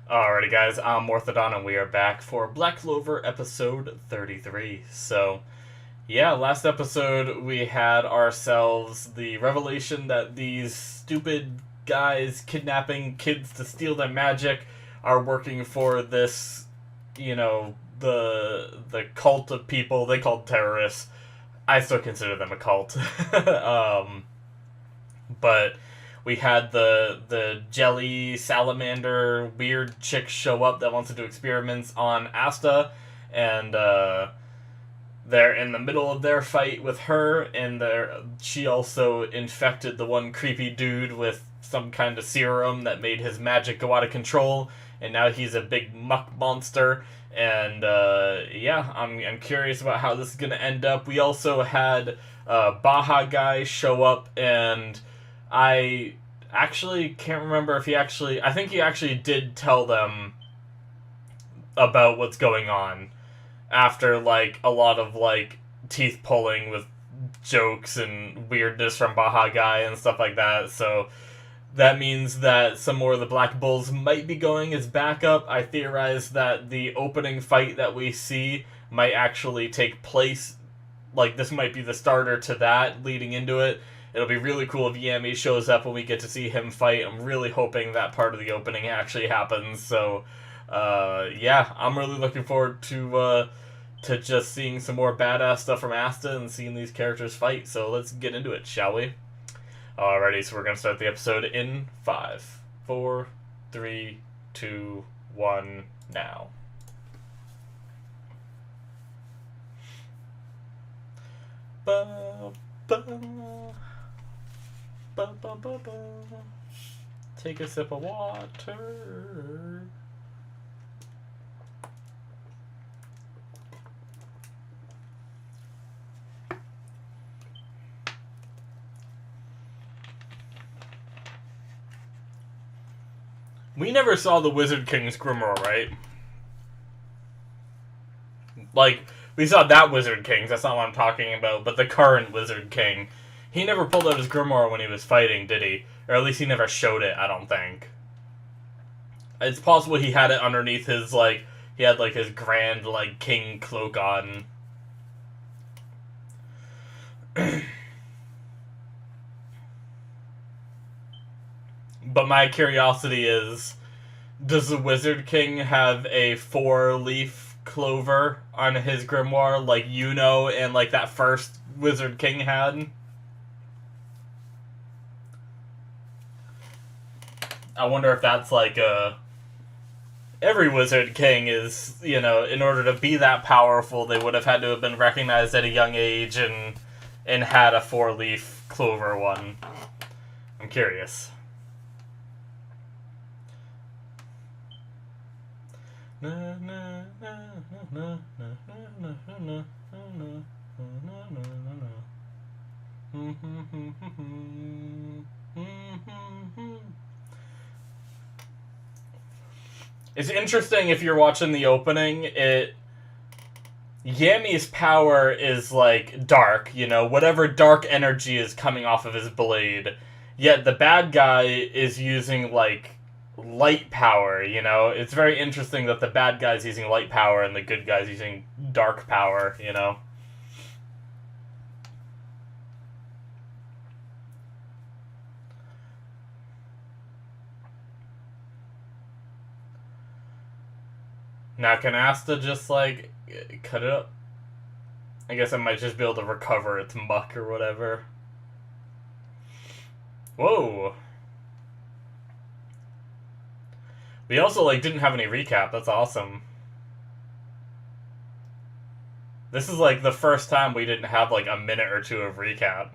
Alrighty, guys, I'm Morthadon, and we are back for Black Clover episode 33. So, yeah, last episode we had ourselves the revelation that these stupid guys kidnapping kids to steal their magic are working for this, the cult of people they called terrorists. I still consider them a cult. But we had the jelly salamander weird chick show up that wants to do experiments on Asta, and they're in the middle of their fight with her, and she also infected the one creepy dude with some kind of serum that made his magic go out of control, and now he's a big muck monster. And yeah, I'm curious about how this is gonna end up. We also had Baja guy show up, and I actually can't remember if I think he actually did tell them about what's going on after, like, a lot of, like, teeth pulling with jokes and weirdness from Baja guy and stuff like that. So that means that some more of the Black Bulls might be going as backup. I theorize that the opening fight that we see might actually take place. Like, this might be the starter to that leading into it. It'll be really cool if Yami shows up when we get to see him fight. I'm really hoping that part of the opening actually happens. So, yeah, I'm really looking forward to just seeing some more badass stuff from Asta and seeing these characters fight. So let's get into it, shall we? Alrighty, so we're going to start the episode in 5, 4, 3, 2, 1, now. Ba, ba, ba, ba, ba, ba. Take a sip of water. We never saw the Wizard King's Grimoire, right? Like, we saw that Wizard King's, that's not what I'm talking about, but the current Wizard King. He never pulled out his Grimoire when he was fighting, did he? Or at least he never showed it, I don't think. It's possible he had it underneath his, like, he had, like, his grand, like, king cloak on. But my curiosity is, does the Wizard King have a 4-leaf clover on his grimoire like and like that first Wizard King had? I wonder if that's like every Wizard King is, in order to be that powerful, they would have had to have been recognized at a young age and had a 4-leaf clover one. I'm curious. It's interesting if you're watching the opening, Yami's power is like dark, whatever dark energy is coming off of his blade. Yet the bad guy is using like light power, It's very interesting that the bad guy's using light power and the good guy's using dark power, Now, can Asta just, like, cut it up? I guess I might just be able to recover its muck or whatever. Whoa. We also, like, didn't have any recap. That's awesome. This is, like, the first time we didn't have, like, a minute or two of recap.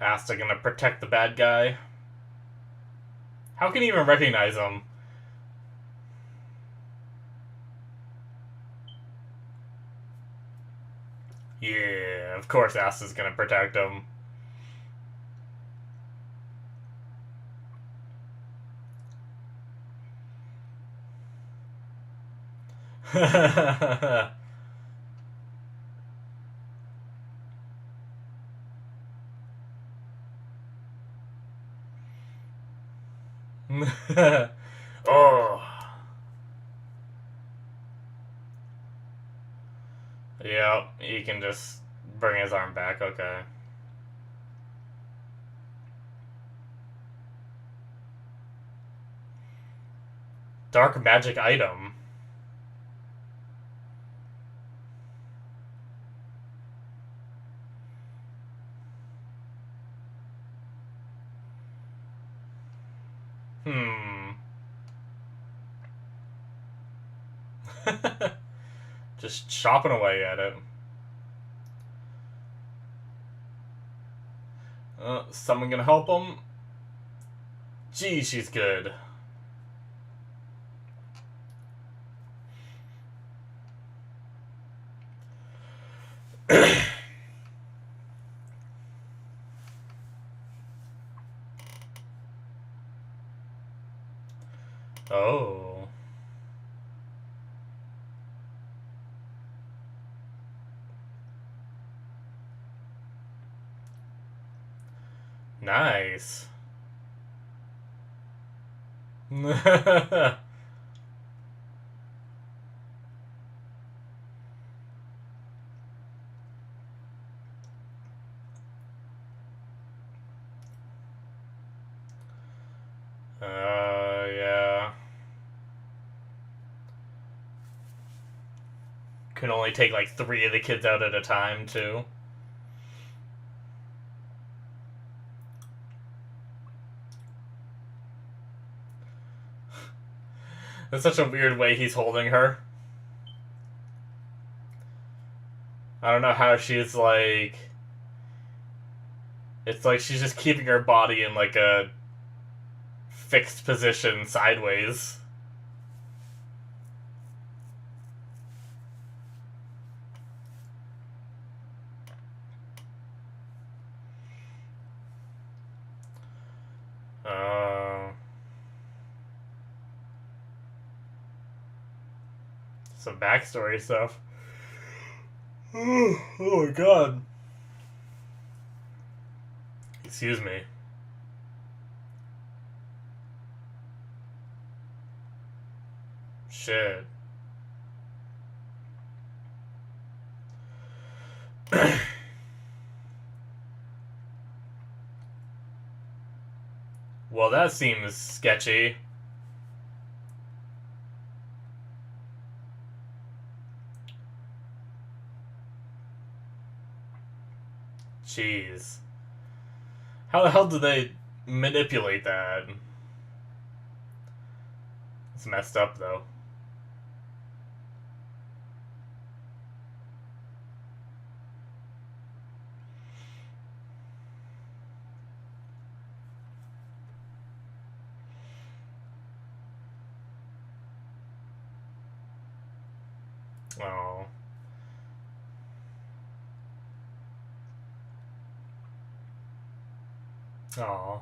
Asta gonna protect the bad guy. How can he even recognize him? Yeah. Of course Asta's gonna protect him. Oh. Yep, he can just bring his arm back, okay. Dark magic item. Hmm. Just chopping away at it. Someone gonna help him? Gee, she's good. Oh. Nice. Yeah. Can only take like 3 of the kids out at a time, too. That's such a weird way he's holding her. I don't know how she's like. It's like she's just keeping her body in like a fixed position sideways. Uh, some backstory stuff. Oh my god. Excuse me. Shit. Well, that seems sketchy. Jeez. How the hell do they manipulate that? It's messed up, though. Oh. Oh.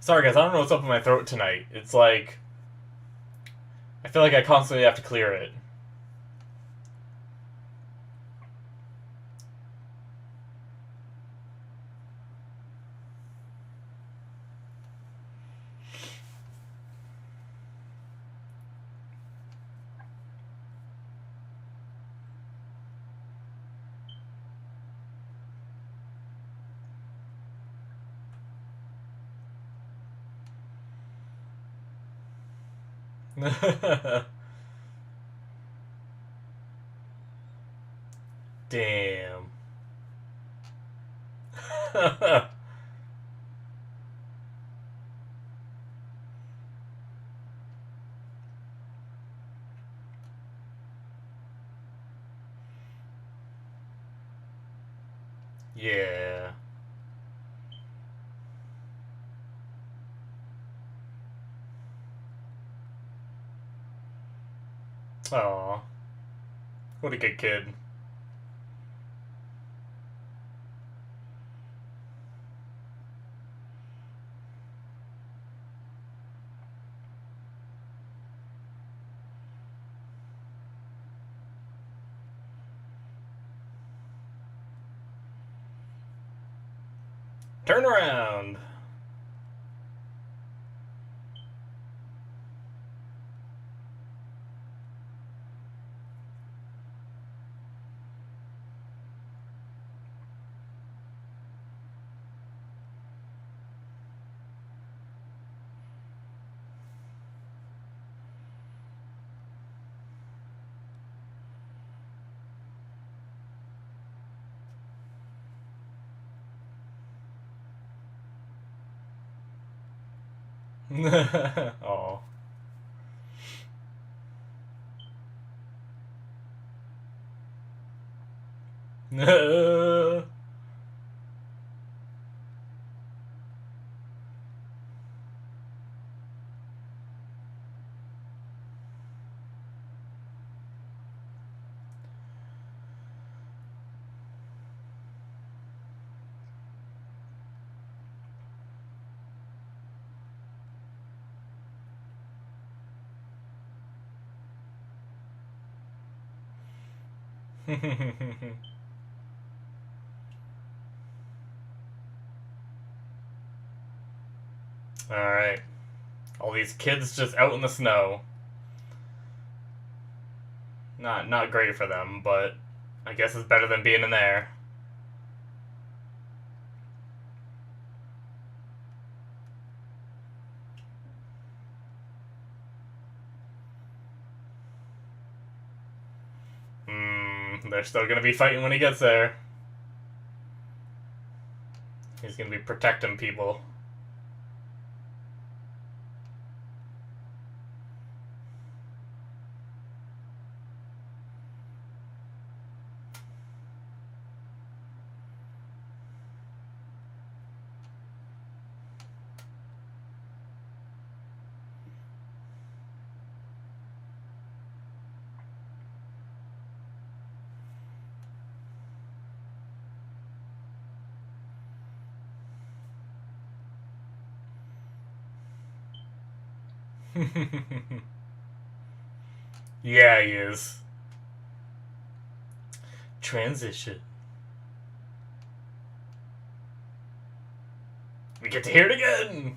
Sorry, guys, I don't know what's up in my throat tonight. It's like. I feel like I constantly have to clear it. Damn. Yeah. Aw. What a good kid. Turn around. Oh. Alright. All these kids just out in the snow. Not great for them, but I guess it's better than being in there. They're still gonna be fighting when he gets there. He's gonna be protecting people. Yeah, he is. Transition. We get to hear it again!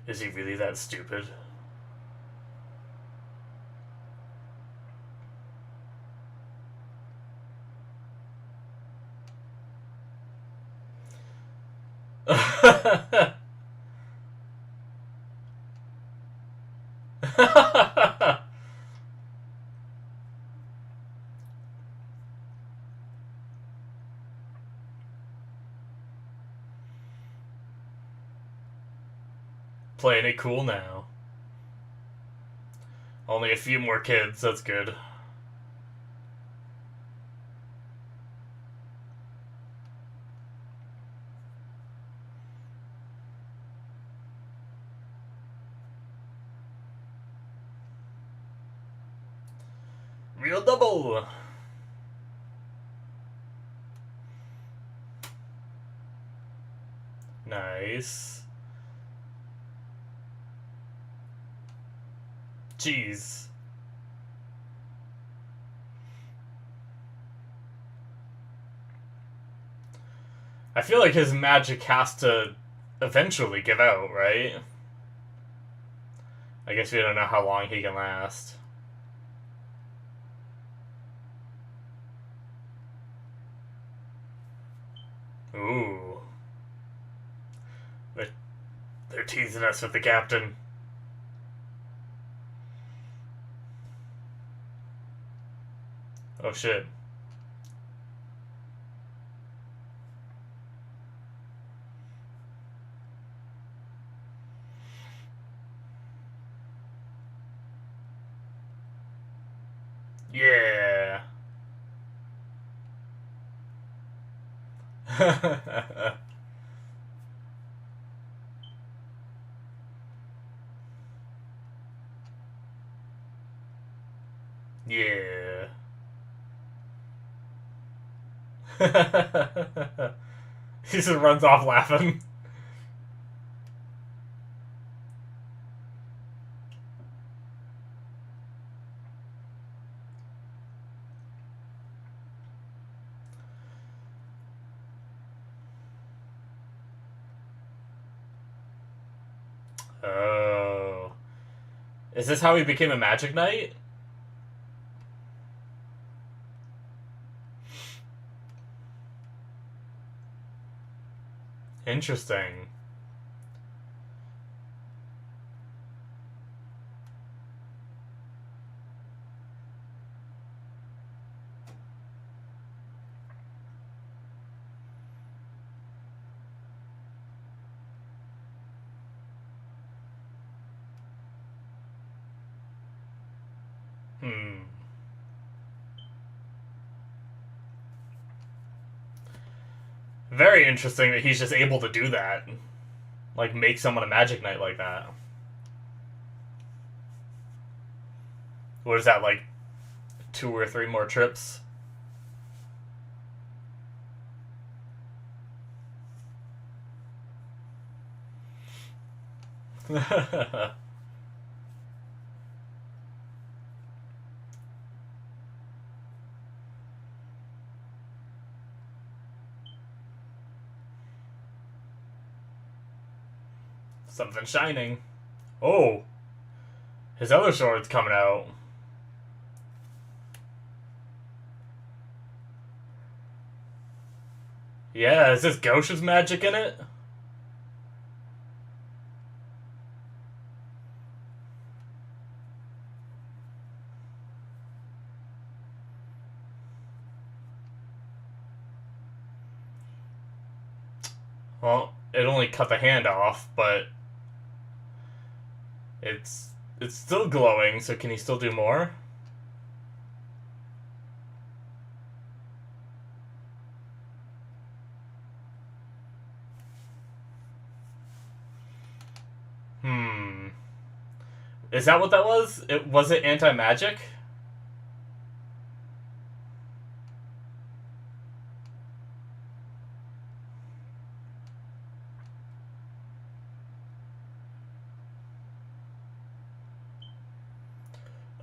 Is he really that stupid? Playing it cool now. Only a few more kids, that's good. Real double! Nice. Jeez. I feel like his magic has to eventually give out, right? I guess we don't know how long he can last. Ooh. They're teasing us with the captain. Oh shit. Yeah. Yeah. He just runs off laughing. Oh. Is this how he became a Magic Knight? Interesting. Hmm. Very interesting that he's just able to do that. Like, make someone a Magic Knight like that. What is that, like 2 or 3 more trips? Something shining. Oh, his other sword's coming out. Yeah, is this Gauche's magic in it? Well, it only cut the hand off, but it's still glowing, so can he still do more? Hmm. Is that what that was? Was it anti-magic?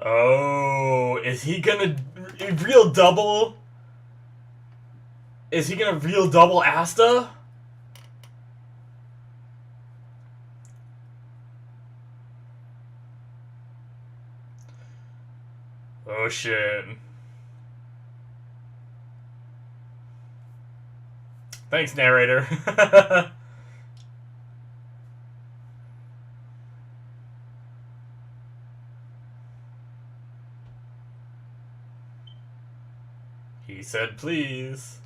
Oh, is he gonna real double? Is he gonna real double Asta? Oh shit. Thanks, narrator. He said please.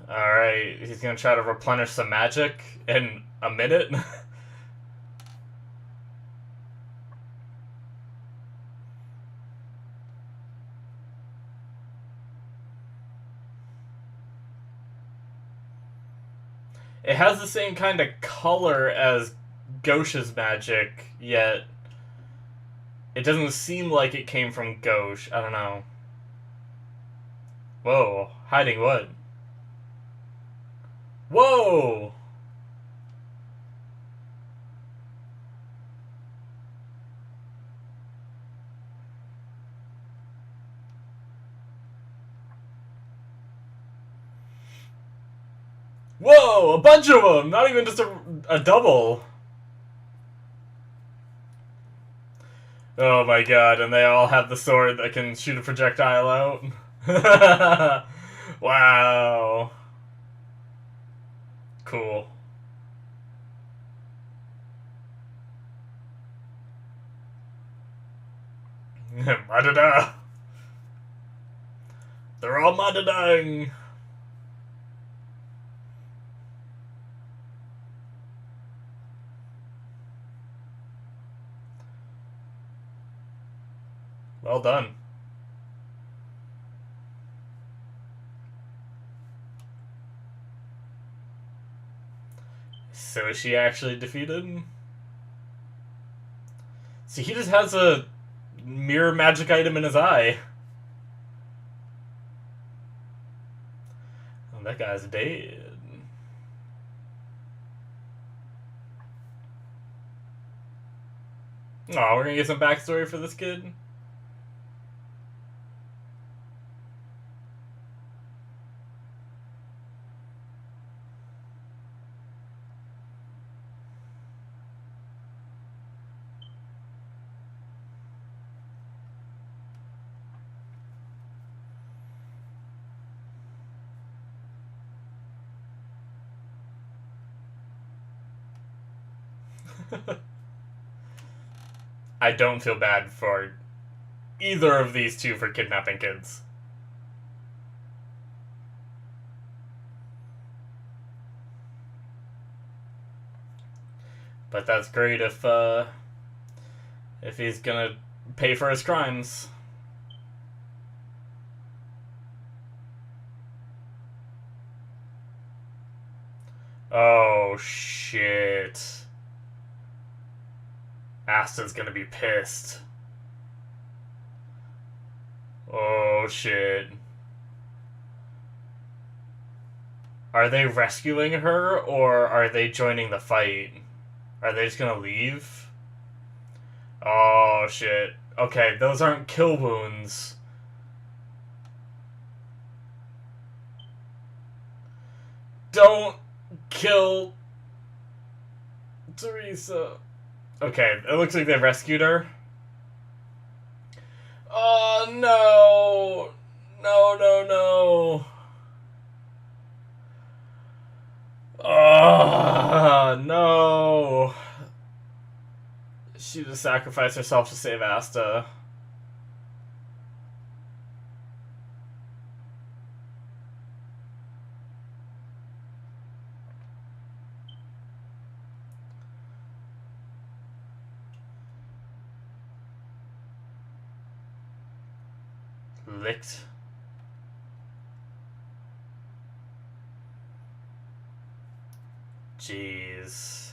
Alright, he's gonna try to replenish some magic in a minute. It has the same kind of color as Gauche's magic, yet it doesn't seem like it came from Gauche. I don't know. Whoa, hiding what? Whoa! Whoa, a bunch of them! Not even just a double. Oh my god, and they all have the sword that can shoot a projectile out. Wow. Cool. Madada! They're all madadang! Well done. So is she actually defeated? See, he just has a mirror magic item in his eye. Oh, that guy's dead. Oh, we're gonna get some backstory for this kid? I don't feel bad for either of these two for kidnapping kids. But that's great if he's gonna pay for his crimes. Oh shit. Asta's gonna be pissed. Oh shit. Are they rescuing her, or are they joining the fight? Are they just gonna leave? Oh shit. Okay, those aren't kill wounds. Don't kill Teresa. Okay, it looks like they rescued her. Oh no! No, no, no. Oh no. She just sacrificed herself to save Asta. Licked. Jeez.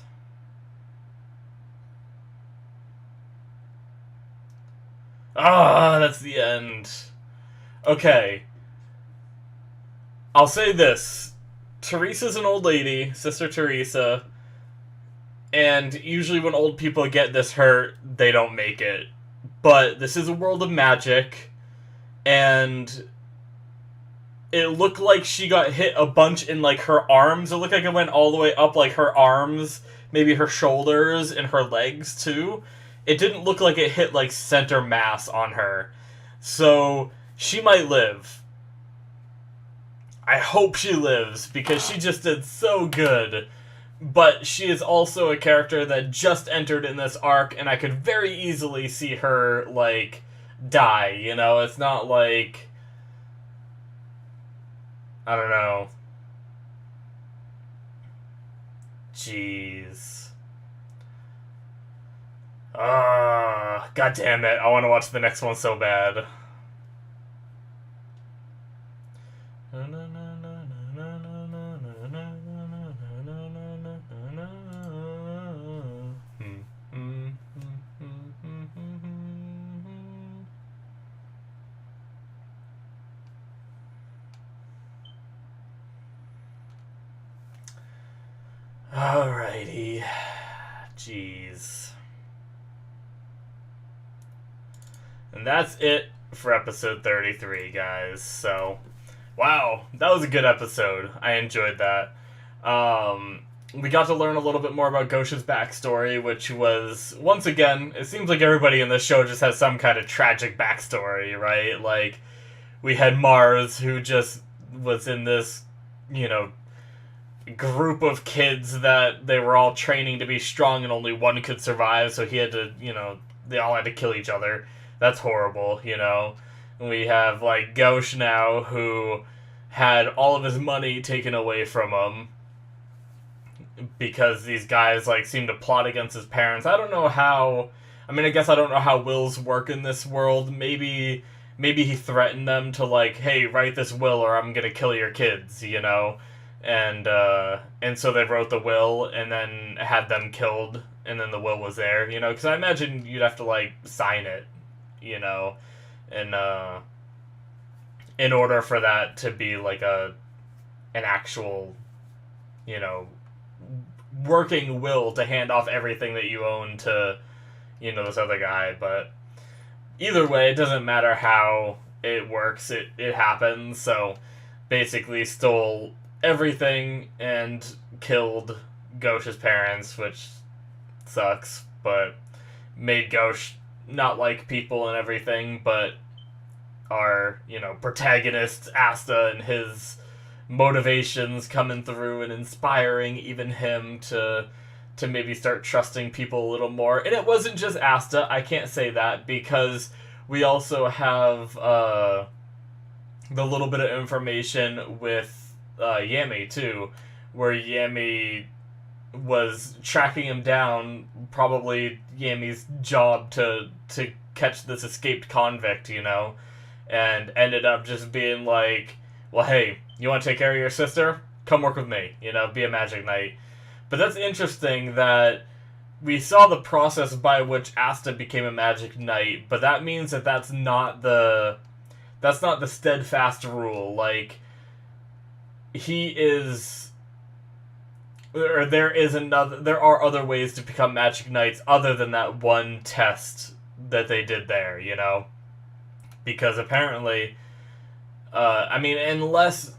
Ah, that's the end. Okay. I'll say this. Teresa's an old lady, Sister Teresa, and usually when old people get this hurt, they don't make it. But this is a world of magic, and it looked like she got hit a bunch in, like, her arms. It looked like it went all the way up, like, her arms, maybe her shoulders, and her legs, too. It didn't look like it hit, like, center mass on her. So, she might live. I hope she lives, because she just did so good. But she is also a character that just entered in this arc, and I could very easily see her, like, die, you know? It's not like... I don't know. Jeez. God damn it. I want to watch the next one so bad. Alrighty. Jeez. And that's it for episode 33, guys. So, wow, that was a good episode. I enjoyed that. We got to learn a little bit more about Gosha's backstory, which was, once again, it seems like everybody in this show just has some kind of tragic backstory, right? Like, we had Mars, who just was in this, you know, group of kids that they were all training to be strong and only one could survive, so he had to, you know, they all had to kill each other. That's horrible, you know. We have, like, Gauche now, who had all of his money taken away from him because these guys, like, seem to plot against his parents. I don't know how... I mean, I guess I don't know how wills work in this world. Maybe he threatened them to, like, hey, write this will or I'm gonna kill your kids, you know? and so they wrote the will and then had them killed, and then the will was there, you know, because I imagine you'd have to like sign it, you know, and in order for that to be like an actual, you know, working will to hand off everything that you own to, you know, this other guy. But either way, it doesn't matter how it works, it happens. So basically stole everything and killed Gauche's parents, which sucks, but made Gauche not like people and everything, but our, you know, protagonist, Asta, and his motivations coming through and inspiring even him to maybe start trusting people a little more. And it wasn't just Asta, I can't say that, because we also have the little bit of information with Yami too, where Yami was tracking him down, probably Yami's job to catch this escaped convict, you know, and ended up just being like, well, hey, you want to take care of your sister? Come work with me, you know, be a magic knight. But that's interesting that we saw the process by which Asta became a magic knight, but that means that that's not the steadfast rule. Like, there are other ways to become magic knights other than that one test that they did there, you know? Because apparently, I mean, unless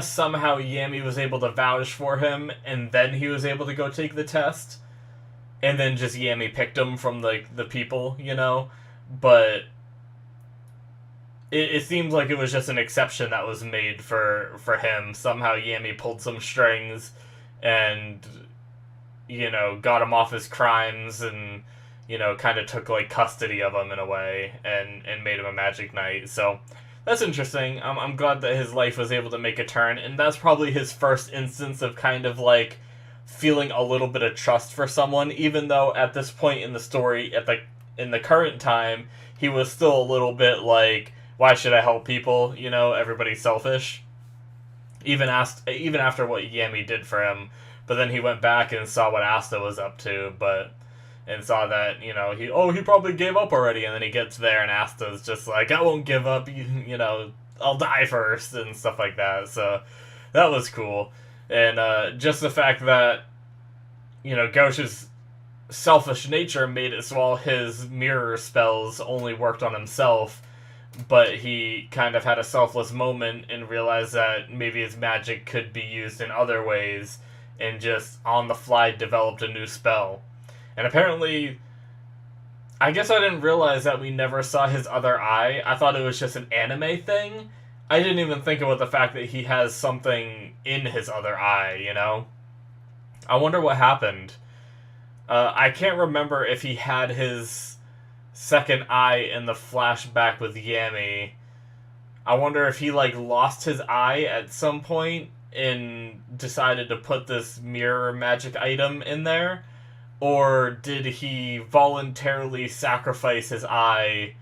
somehow Yami was able to vouch for him, and then he was able to go take the test, and then just Yami picked him from the people, you know? But it seems like it was just an exception that was made for him. Somehow Yami pulled some strings and, you know, got him off his crimes and, you know, kind of took, like, custody of him in a way and made him a magic knight. So that's interesting. I'm glad that his life was able to make a turn, and that's probably his first instance of kind of, like, feeling a little bit of trust for someone, even though at this point in the story, in the current time, he was still a little bit like, why should I help people? You know, everybody's selfish. Even after what Yami did for him, but then he went back and saw what Asta was up to, and saw that, you know, he probably gave up already, and then he gets there and Asta's just like, I won't give up, you know, I'll die first, and stuff like that. So that was cool. And just the fact that, you know, Gauche's selfish nature made it so all his mirror spells only worked on himself, but he kind of had a selfless moment and realized that maybe his magic could be used in other ways, and just on the fly developed a new spell. And apparently, I guess I didn't realize that we never saw his other eye. I thought it was just an anime thing. I didn't even think about the fact that he has something in his other eye, you know? I wonder what happened. I can't remember if he had his second eye in the flashback with Yami. I wonder if he, like, lost his eye at some point and decided to put this mirror magic item in there, or did he voluntarily sacrifice his eye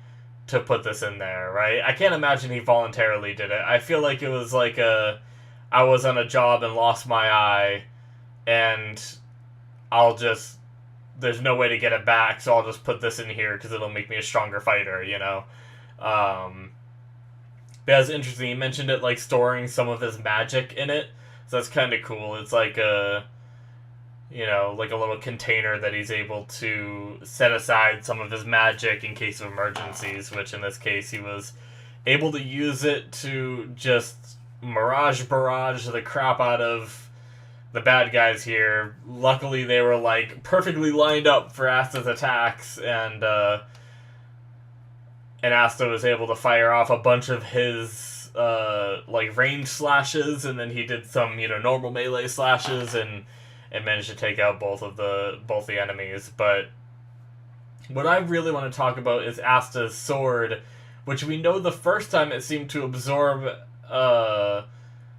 to put this in there, right? I can't imagine he voluntarily did it. I feel like it was like I was on a job and lost my eye, and there's no way to get it back, so I'll just put this in here because it'll make me a stronger fighter, you know? But that's interesting. He mentioned it, like, storing some of his magic in it, so that's kind of cool. It's like you know, like a little container that he's able to set aside some of his magic in case of emergencies, which in this case he was able to use it to just barrage the crap out of the bad guys here. Luckily, they were, like, perfectly lined up for Asta's attacks, and Asta was able to fire off a bunch of his, like, range slashes, and then he did some, you know, normal melee slashes, and managed to take out both the enemies. But what I really want to talk about is Asta's sword, which we know the first time it seemed to absorb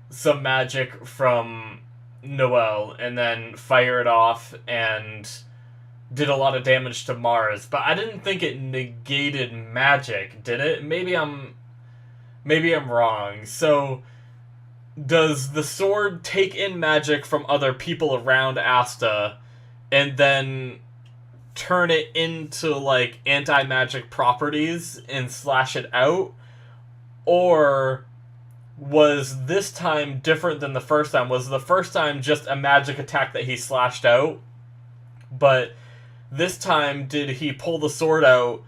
some magic from Noelle, and then fire it off and did a lot of damage to Mars. But I didn't think it negated magic, did it? Maybe I'm wrong. So does the sword take in magic from other people around Asta and then turn it into like anti-magic properties and slash it out? Or was this time different than the first time? Was the first time just a magic attack that he slashed out, but this time did he pull the sword out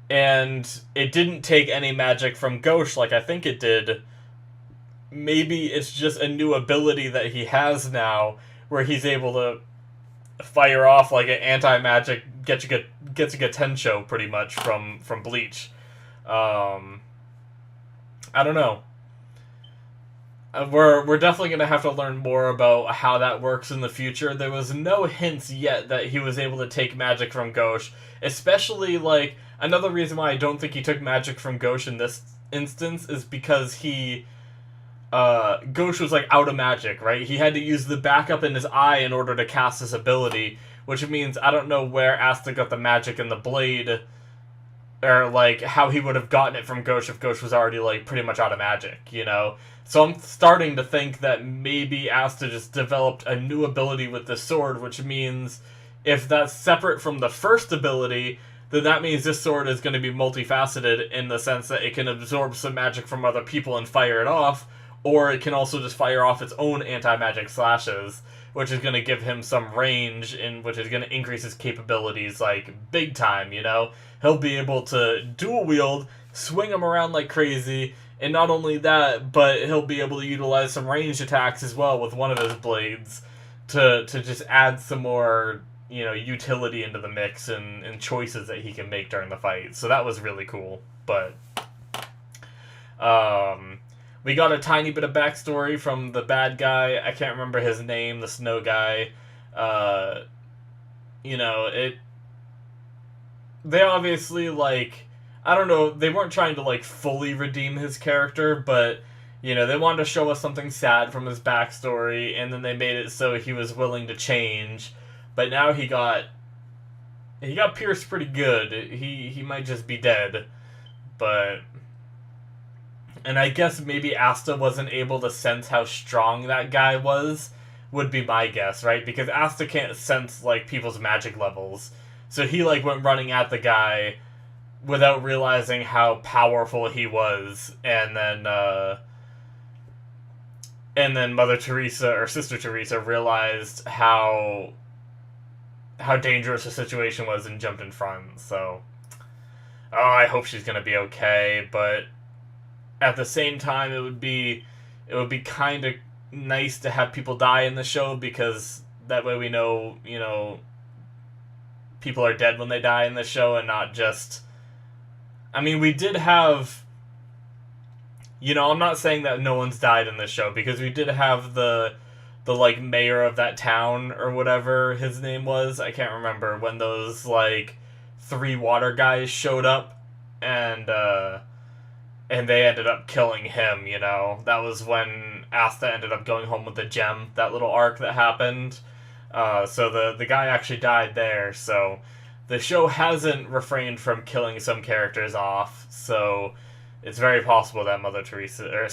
and it didn't take any magic from Ghosh like I think it did? Maybe it's just a new ability that he has now where he's able to fire off like an anti-magic Getsuga Tensho pretty much from Bleach. I don't know. We're definitely going to have to learn more about how that works in the future. There was no hints yet that he was able to take magic from Ghosh, especially like another reason why I don't think he took magic from Ghosh in this instance is because Ghosh was like out of magic, right? He had to use the backup in his eye in order to cast his ability, which means I don't know where Asta got the magic in the blade, or like how he would have gotten it from Ghosh if Ghosh was already like pretty much out of magic, you know? So I'm starting to think that maybe Asta just developed a new ability with the sword, which means if that's separate from the first ability, then that means this sword is going to be multifaceted in the sense that it can absorb some magic from other people and fire it off, or it can also just fire off its own anti-magic slashes, which is going to give him some range, and which is going to increase his capabilities, like, big time, you know? He'll be able to dual wield, swing him around like crazy, and not only that, but he'll be able to utilize some ranged attacks as well with one of his blades to just add some more, you know, utility into the mix and choices that he can make during the fight. So that was really cool. But we got a tiny bit of backstory from the bad guy. I can't remember his name, the snow guy. You know, they obviously, like, I don't know, they weren't trying to, like, fully redeem his character, but, you know, they wanted to show us something sad from his backstory, and then they made it so he was willing to change. But now he got pierced pretty good. He might just be dead. But, and I guess maybe Asta wasn't able to sense how strong that guy was, would be my guess, right? Because Asta can't sense, like, people's magic levels. So he, like, went running at the guy without realizing how powerful he was, and then Mother Teresa, or Sister Teresa, realized how dangerous the situation was and jumped in front. So, I hope she's gonna be okay, but at the same time, it would be kind of nice to have people die in the show, because that way we know, you know, people are dead when they die in the show, and not just, I mean, we did have, you know, I'm not saying that no one's died in this show, because we did have the like, mayor of that town, or whatever his name was, I can't remember, when those, like, 3 water guys showed up, and they ended up killing him, you know. That was when Asta ended up going home with the gem, that little arc that happened. So the guy actually died there, so the show hasn't refrained from killing some characters off, so it's very possible that Mother Teresa, I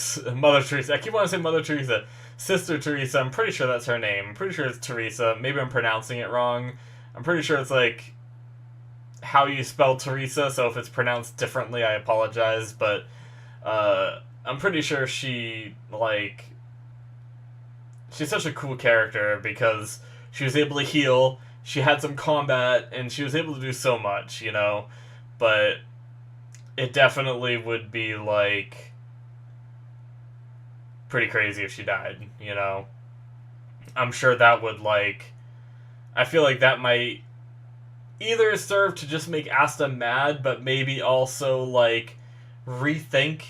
keep wanting to say Mother Teresa, Sister Teresa, I'm pretty sure that's her name, I'm pretty sure it's Teresa, maybe I'm pronouncing it wrong, I'm pretty sure it's like how you spell Teresa, so if it's pronounced differently, I apologize, but I'm pretty sure she's such a cool character, because she was able to heal, she had some combat, and she was able to do so much, you know, but it definitely would be, like, pretty crazy if she died, you know. I'm sure that would, like, I feel like that might either serve to just make Asta mad, but maybe also, like, rethink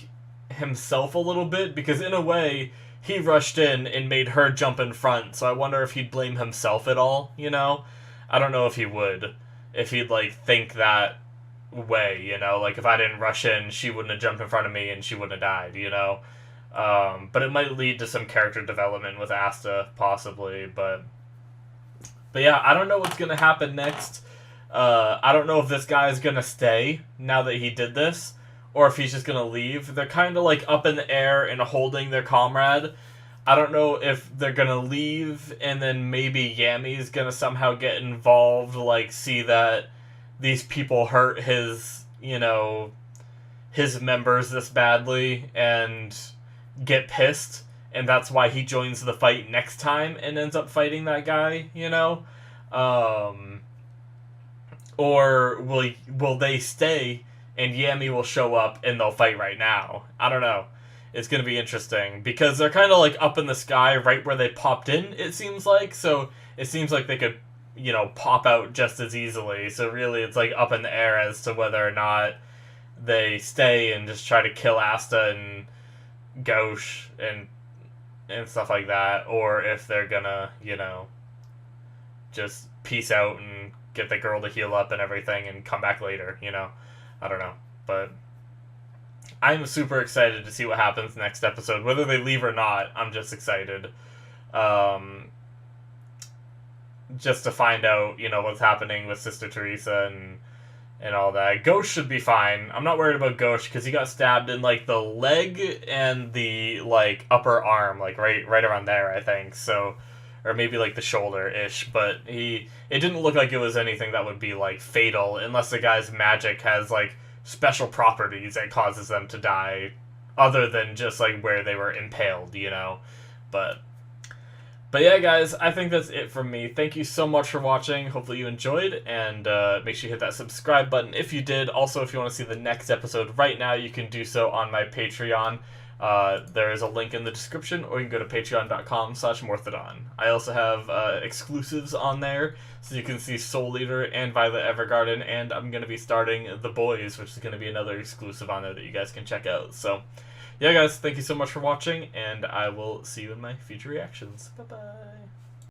himself a little bit, because in a way, he rushed in and made her jump in front, so I wonder if he'd blame himself at all, you know? I don't know if he would. If he'd, like, think that way, you know? Like, if I didn't rush in, she wouldn't have jumped in front of me and she wouldn't have died, you know? But it might lead to some character development with Asta, possibly, but yeah, I don't know what's gonna happen next. I don't know if this guy's gonna stay now that he did this, or if he's just gonna leave. They're kind of, like, up in the air and holding their comrade. I don't know if they're gonna leave and then maybe Yammy's gonna somehow get involved, like see that these people hurt his, his members this badly and get pissed, and that's why he joins the fight next time and ends up fighting that guy, Um, or will they stay and Yami will show up and they'll fight right now? I don't know. It's going to be interesting because they're kind of like up in the sky right where they popped in, it seems like. So it seems like they could, pop out just as easily. So really it's like up in the air as to whether or not they stay and just try to kill Asta and Gauche and stuff like that, or if they're gonna, just peace out and get the girl to heal up and everything and come back later, I don't know. But I'm super excited to see what happens next episode. Whether they leave or not, I'm just excited. Just to find out, what's happening with Sister Teresa and all that. Ghost should be fine. I'm not worried about Ghost because he got stabbed in like the leg and the like upper arm, like right around there, I think. So, or maybe like the shoulder ish. But it didn't look like it was anything that would be like fatal unless the guy's magic has like special properties that causes them to die, other than just like where they were impaled, But yeah, guys, I think that's it from me. Thank you so much for watching. Hopefully you enjoyed, and make sure you hit that subscribe button if you did. Also, if you want to see the next episode right now, you can do so on my Patreon. There is a link in the description, or you can go to patreon.com/Morthadon. I also have exclusives on there, so you can see Soul Eater and Violet Evergarden, and I'm going to be starting The Boys, which is going to be another exclusive on there that you guys can check out. So, yeah, guys, thank you so much for watching, and I will see you in my future reactions. Bye-bye.